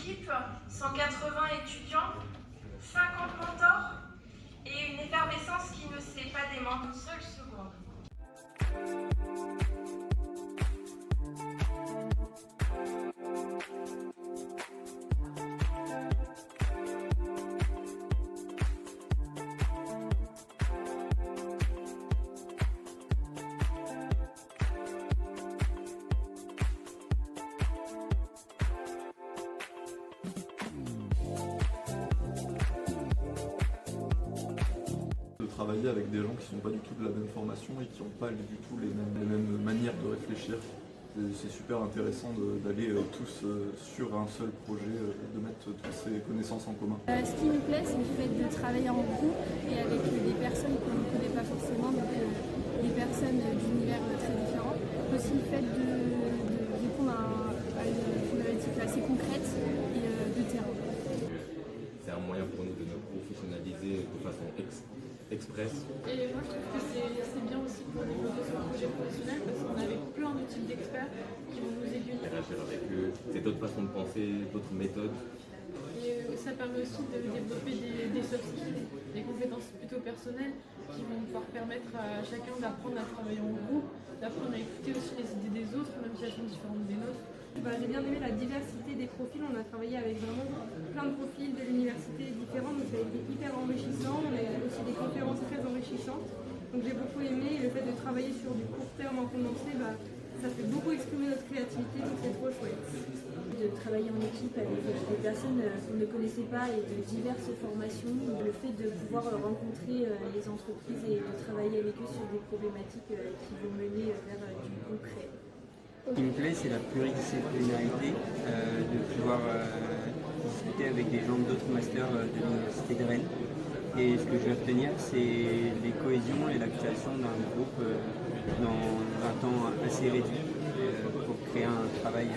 équipe, 180 étudiants, 50 mentors et une effervescence qui ne sait pas dément une seule seconde. De travailler avec des gens qui ne sont pas du tout de la même formation et qui n'ont pas du tout les mêmes manières de réfléchir. C'est super intéressant d'aller tous sur un seul projet, de mettre toutes ces connaissances en commun. Ce qui me plaît, c'est le fait de travailler en groupe et avec des personnes qu'on ne connaît pas forcément, donc des personnes d'univers très différents. Aussi le fait de répondre à une problématique assez concrète et de terrain. C'est un moyen pour nous de nous professionnaliser de façon express. Et moi je trouve que c'est bien aussi pour développer son projet professionnel parce qu'on avait plein de types d'experts qui vont nous aiguiller. Interagir avec eux, c'est d'autres façons de penser, d'autres méthodes. Et ça permet aussi de développer des soft skills, des compétences plutôt personnelles qui vont pouvoir permettre à chacun d'apprendre à travailler en groupe, d'apprendre à écouter aussi les idées des autres, même si elles sont différentes des nôtres. J'ai bien aimé la diversité des profils, on a travaillé avec vraiment plein de profils de l'université différents, donc ça a été hyper enrichissant, on a aussi des conférences très enrichissantes, donc j'ai beaucoup aimé, et le fait de travailler sur du court terme en condensé, ça fait beaucoup exprimer notre créativité, donc c'est trop chouette. De travailler en équipe avec des personnes qu'on ne connaissait pas et de diverses formations, le fait de pouvoir rencontrer les entreprises et de travailler avec eux sur des problématiques qui vont mener vers du concret. Ce qui me plaît, c'est la pluridisciplinarité, de pouvoir discuter avec des gens d'autres masters de l'Université de Rennes. Et ce que je vais retenir, c'est les cohésions et la création d'un groupe dans un temps assez réduit pour créer un travail.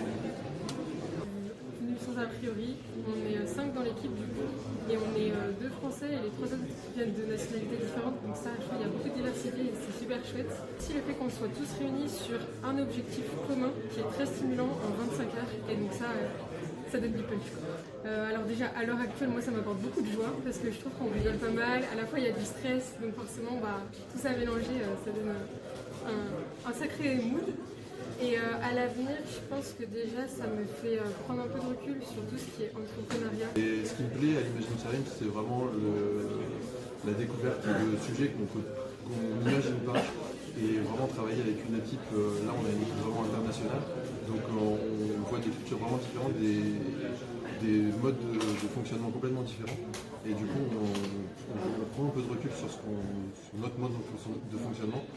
Sans a priori, on est 5 dans l'équipe du coup, et on est 2 Français et les 3 autres viennent de nationalités différentes, donc ça, je trouve qu'il y a beaucoup de diversité et c'est super chouette. Si le fait qu'on soit tous réunis sur un objectif commun qui est très stimulant en 25 heures, et donc ça donne du punch. Alors déjà, à l'heure actuelle, moi ça m'apporte beaucoup de joie parce que je trouve qu'on rigole pas mal, à la fois il y a du stress, donc forcément tout ça mélangé, ça donne un sacré mood. Et à l'avenir, je pense que déjà ça me fait prendre un peu de recul sur tout ce qui est entrepreneuriat. Et ce qui me plaît à l'Imagine Challenge, c'est vraiment la découverte de sujets qu'on n'imagine pas et vraiment travailler avec une équipe, là on a une équipe vraiment internationale, donc on voit des cultures vraiment différentes, des modes de fonctionnement complètement différents et du coup on prend un peu de recul sur notre mode de fonctionnement